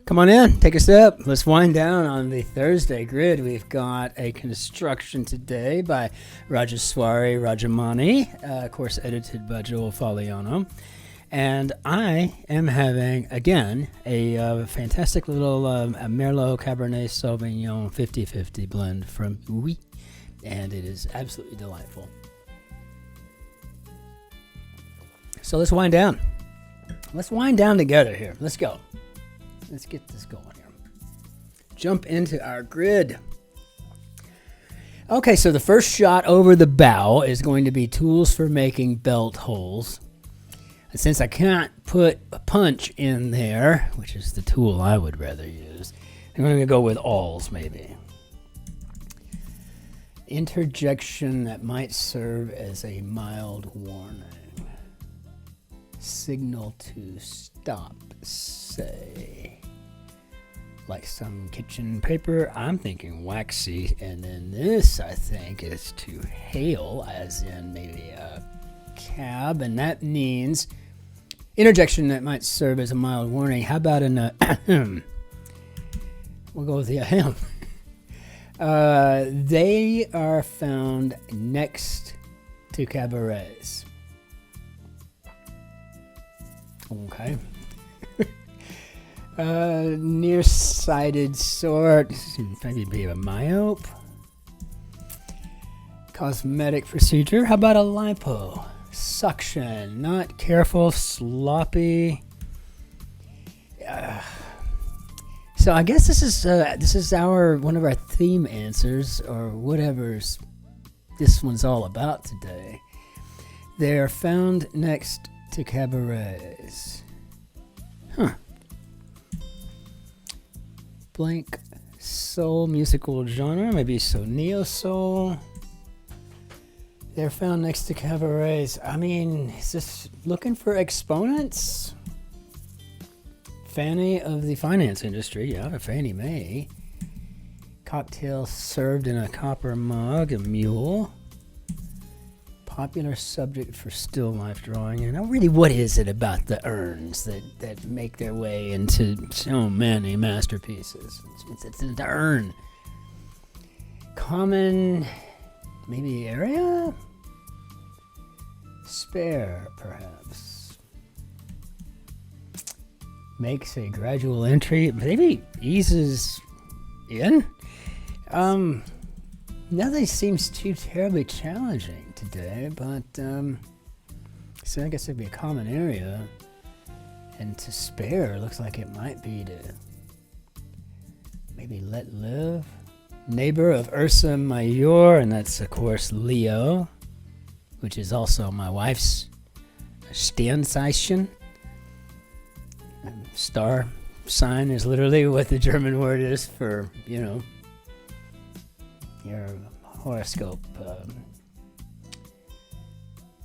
Come on in, take a step. Let's wind down on the Thursday grid. We've got a construction today by Rajaswari Rajamani, of course edited by Joel Faliano. And I am having, again, a fantastic little Merlot Cabernet Sauvignon 50-50 blend from Witty, and it is absolutely delightful. So let's wind down. Let's wind down together here. Let's go. Let's get this going here. Jump into our grid. Okay, so the first shot over the bow is going to be tools for making belt holes. And since I can't put a punch in there, which is the tool I would rather use, I'm going to go with awls maybe. Interjection that might serve as a mild warning. Signal to stop, say. Like some kitchen paper, I'm thinking waxy, and then this I think is to hail, as in maybe a cab, and that means interjection that might serve as a mild warning. How about an we'll go with the ahem. They are found next to cabarets. Okay. Nearsighted sort, maybe be a myope. Cosmetic procedure, how about a lipo? Suction, not careful, sloppy. So I guess this is one of our theme answers, or whatever's this one's all about today. They are found next to cabarets. Huh. Blank soul musical genre, maybe so neo soul. They're found next to cabarets. I mean, is this looking for exponents? Fanny of the finance industry, yeah, Fannie Mae. Cocktail served in a copper mug, a mule. Popular subject for still life drawing. And really, what is it about the urns that make their way into so many masterpieces? It's the urn. Common, maybe area? Spare, perhaps. Makes a gradual entry, maybe eases in. Nothing seems too terribly challenging today, but so I guess it'd be a common area. And to spare looks like it might be to maybe let live. Neighbor of Ursa Major, and that's of course Leo, which is also my wife's Sternzeichen. Star sign is literally what the German word is for, your horoscope.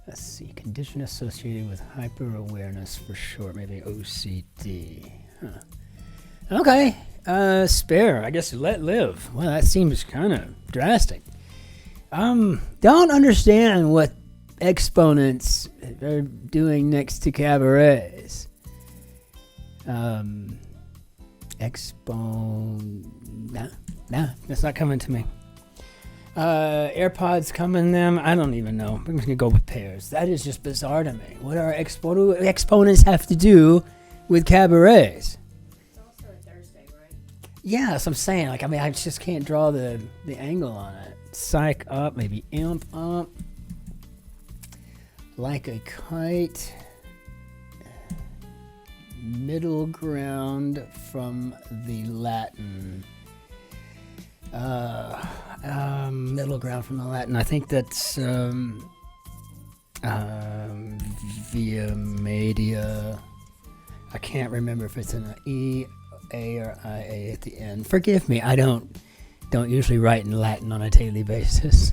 Let's see, condition associated with hyper-awareness for short, maybe OCD. Huh. Okay, spare, I guess let live. Well, that seems kind of drastic. Don't understand what exponents are doing next to cabarets. Nah, that's not coming to me. AirPods coming them, I don't even know. I'm just gonna go with pairs. That is just bizarre to me. What do exponents have to do with cabarets? It's also a Thursday, right? Yeah, that's what I'm saying. I just can't draw the angle on it. Psych up, maybe amp up. Like a kite. Middle ground from the Latin. Middle ground from the Latin. I think that's via media. I can't remember if it's an E, A, or IA at the end. Forgive me. I don't usually write in Latin on a daily basis.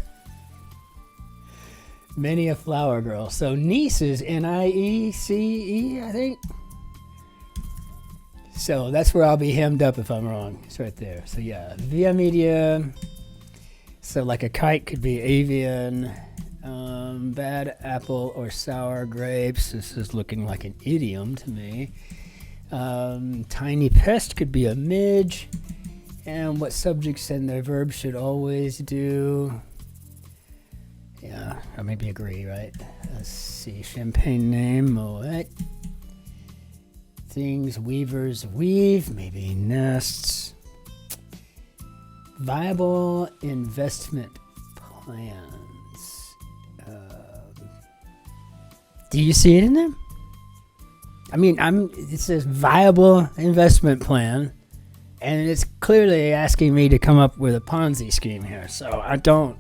Many a flower girl. So niece is Niece, I think. So that's where I'll be hemmed up if I'm wrong. It's right there. So yeah, via media. So like a kite could be avian, bad apple or sour grapes. This is looking like an idiom to me. Tiny pest could be a midge. And what subjects and their verbs should always do. Yeah, or maybe agree, right? Let's see. Champagne name, Moet. Things weavers weave, maybe nests. Viable investment plans. Do you see it in there? I mean, it says viable investment plan, and it's clearly asking me to come up with a Ponzi scheme here. So I don't,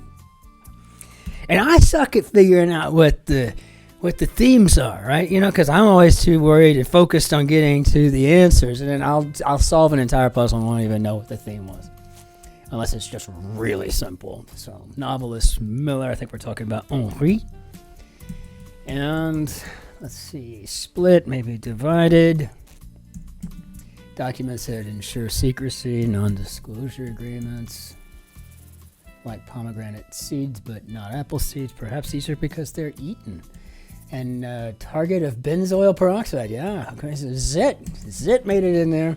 and I suck at figuring out what the themes are, right? You know, because I'm always too worried and focused on getting to the answers, and then I'll solve an entire puzzle and won't even know what the theme was, unless it's just really simple. So novelist Miller, I think we're talking about Henri. And let's see, split, maybe divided. Documents that ensure secrecy, non-disclosure agreements. Like pomegranate seeds, but not apple seeds. Perhaps these are because they're eaten. And target of benzoyl peroxide. Yeah, okay, so zit made it in there.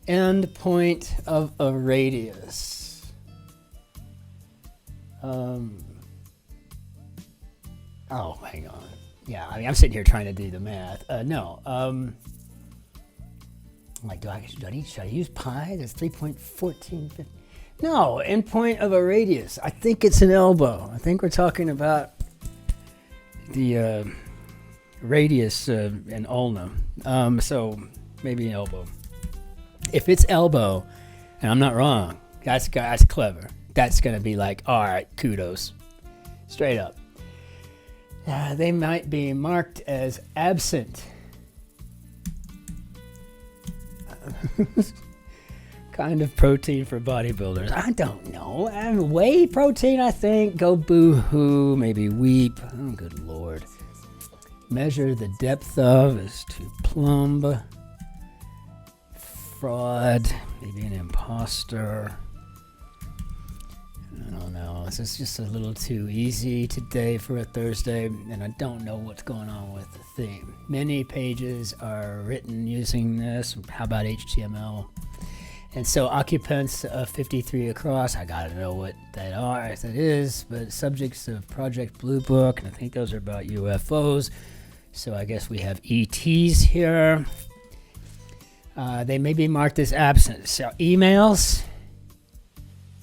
End point of a radius. Oh, hang on. Yeah, I mean, I'm sitting here trying to do the math. No. Like, should I use pi? That's 3.1450. No, end point of a radius. I think it's an elbow. I think we're talking about the radius in ulna. So maybe an elbow. If it's elbow, and I'm not wrong, that's clever. That's going to be like, all right, kudos. Straight up. They might be marked as absent. Kind of protein for bodybuilders. I don't know. Whey protein, I think. Go boo-hoo. Maybe weep. Oh, good Lord. Measure the depth of is to plumb. Fraud. Maybe an imposter. I don't know. This is just a little too easy today for a Thursday, and I don't know what's going on with the theme. Many pages are written using this. How about HTML? And so occupants of 53 across, I gotta know what that is, but subjects of Project Blue Book, and I think those are about UFOs. So I guess we have ETs here. They may be marked as absent. So emails.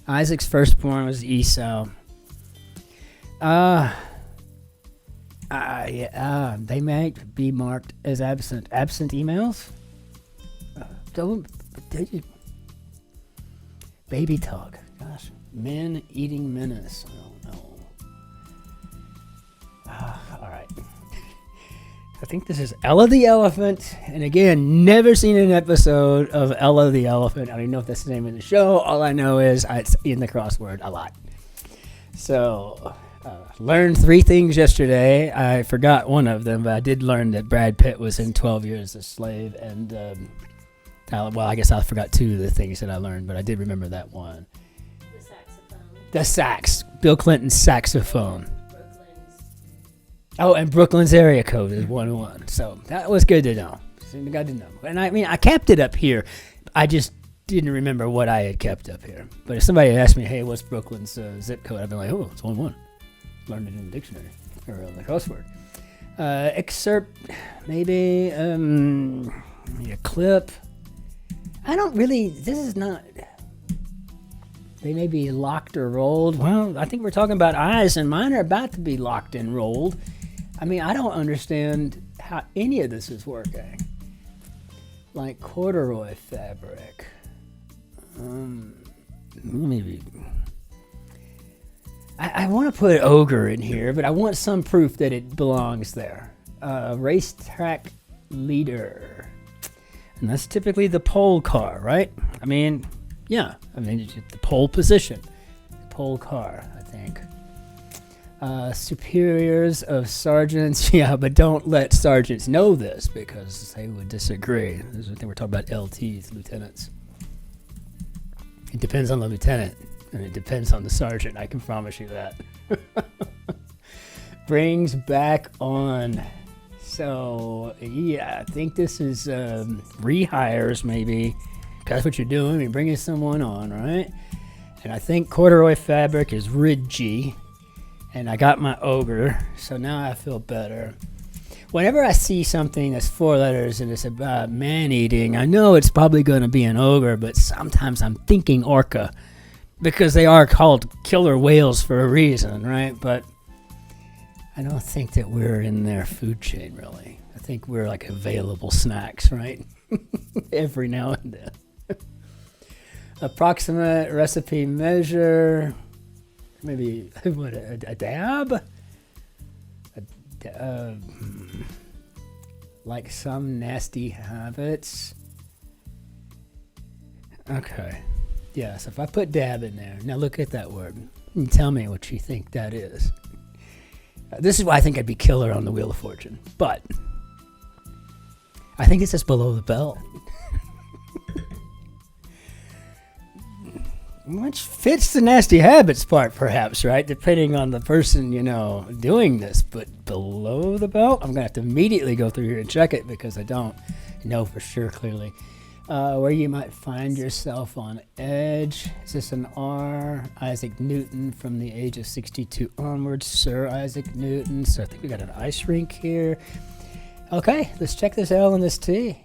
Isaac's firstborn was Esau. They might be marked as absent. Absent emails? Baby talk. Gosh. Men eating menace. I don't know. All right. I think this is Ella the Elephant. And again, never seen an episode of Ella the Elephant. I don't even know if that's the name of the show. All I know is it's in the crossword a lot. So, learned 3 things yesterday. I forgot one of them, but I did learn that Brad Pitt was in 12 Years a Slave. And, well, I guess I forgot 2 of the things that I learned, but I did remember that one. The saxophone. The sax. Bill Clinton's saxophone. Brooklyn's. Oh, and Brooklyn's area code is 11. So that was good to know. I got to know. And I mean, I kept it up here. I just didn't remember what I had kept up here. But if somebody had asked me, hey, what's Brooklyn's zip code? I'd be like, oh, it's 11. Learned it in the dictionary or the crossword. Excerpt, maybe a clip. I don't really, this is not, they may be locked or rolled. Well, I think we're talking about eyes, and mine are about to be locked and rolled. I mean, I don't understand how any of this is working. Like corduroy fabric. Maybe. I want to put ogre in here, but I want some proof that it belongs there. Racetrack leader. And that's typically the pole car, right? I mean, yeah. I mean, it's the pole position. The pole car, I think. Superiors of sergeants. Yeah, but don't let sergeants know this because they would disagree. I think we're talking about LTs, lieutenants. It depends on the lieutenant, and it depends on the sergeant. I can promise you that. Brings back on So, yeah, I think this is rehires, maybe. That's what you're doing. You're bringing someone on, right? And I think corduroy fabric is ridgy. And I got my ogre, so now I feel better. Whenever I see something that's 4 letters and it's about man-eating, I know it's probably going to be an ogre, but sometimes I'm thinking orca. Because they are called killer whales for a reason, right? But I don't think that we're in their food chain, really. I think we're like available snacks, right? Every now and then. Approximate recipe measure. Maybe what, a dab? Like some nasty habits. Okay. Yeah, so if I put dab in there, now look at that word. And tell me what you think that is. This is why I think I'd be killer on the Wheel of Fortune. But I think it's just below the belt. Which fits the nasty habits part, perhaps, right? Depending on the person, doing this. But below the belt, I'm going to have to immediately go through here and check it because I don't know for sure clearly. Where you might find yourself on edge. Is this an R? Isaac Newton from the age of 62 onwards. Sir Isaac Newton. So I think we got an ice rink here. Okay, let's check this L and this T.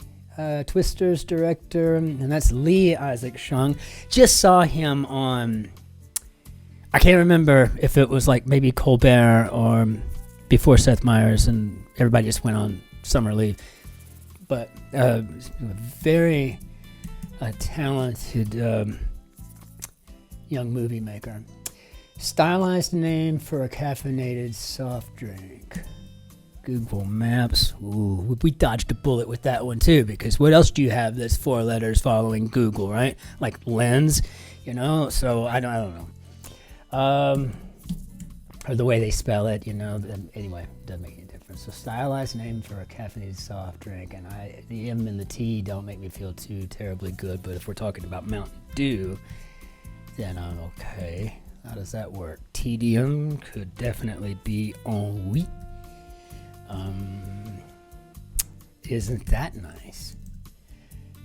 Twisters director, and that's Lee Isaac Chung. Just saw him on, I can't remember if it was like maybe Colbert or before Seth Meyers, and everybody just went on summer leave. But very talented young movie maker. Stylized name for a caffeinated soft drink. Google Maps. Ooh, we dodged a bullet with that one too, because what else do you have that's 4 letters following Google, right? Like lens, so I don't know. Or the way they spell it, anyway, doesn't make any difference. So stylized name for a caffeinated soft drink, and the M and the T don't make me feel too terribly good, but if we're talking about Mountain Dew, then I'm okay. How does that work? Tedium could definitely be ennui. Isn't that nice?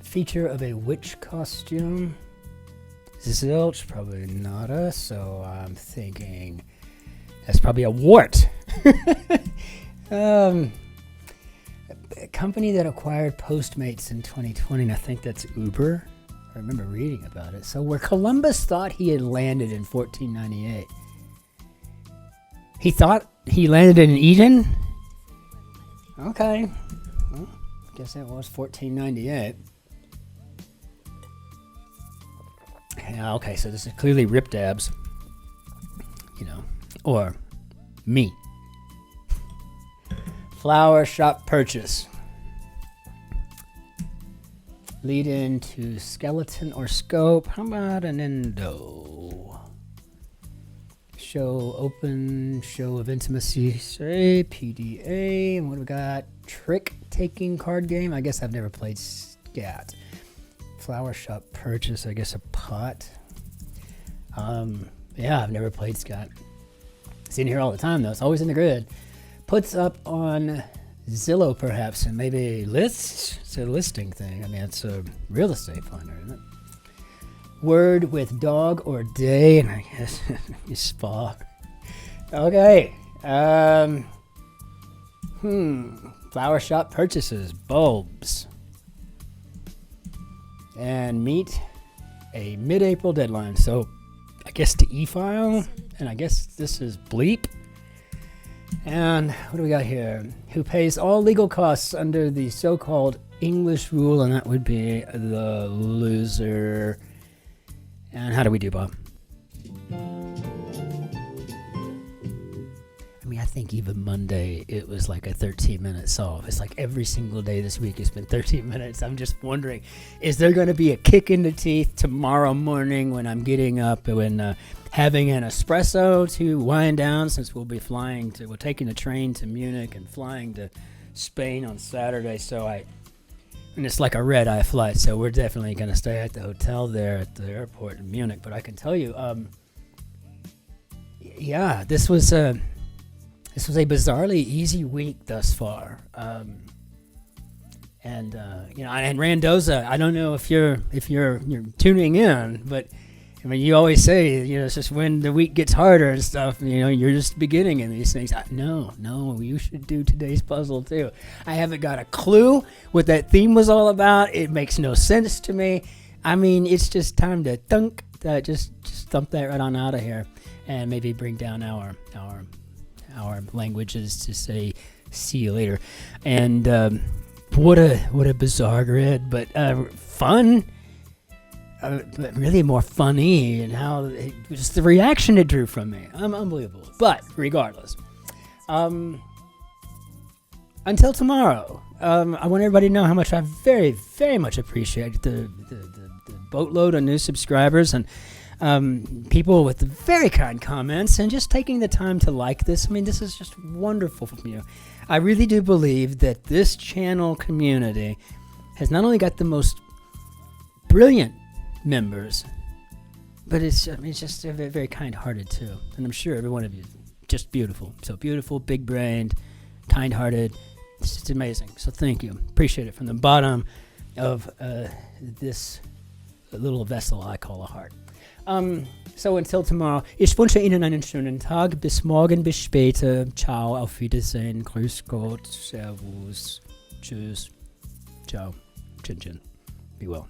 Feature of a witch costume. Zilch, probably not us, so I'm thinking that's probably a wart. A company that acquired Postmates in 2020, and I think that's Uber. I remember reading about it. So where Columbus thought he had landed in 1498, he thought he landed in Eden? Okay. Well, I guess that was 1498. Yeah, okay, so this is clearly Rip Dabs. Or me. Flower shop purchase. Lead into skeleton or scope. How about an endo? Show open, show of intimacy, say PDA. And what do we got? Trick taking card game. I guess I've never played Scat. Flower shop purchase. I guess a pot. Yeah, I've never played Scat. Seen here all the time though. It's always in the grid. Puts up on Zillow perhaps, and maybe lists. It's a listing thing. I mean, it's a real estate finder, isn't it? Word with dog or day, and I guess spa. Okay. Flower shop purchases, bulbs, and meet a mid-April deadline. So, I guess to e-file, and I guess this is bleep. And what do we got here? Who pays all legal costs under the so-called English rule, and that would be the loser. And how do we do, Bob? I mean, I think even Monday, it was like a 13-minute solve. It's like every single day this week has been 13 minutes. I'm just wondering, is there going to be a kick in the teeth tomorrow morning when I'm getting up and having an espresso to wind down, since we're taking the train to Munich and flying to Spain on Saturday. And it's like a red-eye flight, so we're definitely going to stay at the hotel there at the airport in Munich. But I can tell you, this was This was a bizarrely easy week thus far. And Randoza, I don't know if you're tuning in, but I mean, you always say, it's just when the week gets harder and stuff, you're just beginning in these things. No, you should do today's puzzle too. I haven't got a clue what that theme was all about. It makes no sense to me. I mean, it's just time to just thump that right on out of here, and maybe bring down our languages to say see you later. And what a bizarre grid, but fun, but really more funny, and how just the reaction it drew from me, unbelievable. But regardless, until tomorrow, I want everybody to know how much I very, very much appreciate the boatload of new subscribers and people with very kind comments, and just taking the time to like this. I mean, this is just wonderful from you. I really do believe that this channel community has not only got the most brilliant members, but it's just very, very kind-hearted too. And I'm sure every one of you is just beautiful. So beautiful, big-brained, kind-hearted. It's just amazing. So thank you. Appreciate it from the bottom of this little vessel I call a heart. So until tomorrow, ich wünsche Ihnen einen schönen Tag. Bis morgen, bis später. Ciao, auf Wiedersehen. Grüß Gott, Servus, Tschüss, Ciao, Cin-Cin. Be well.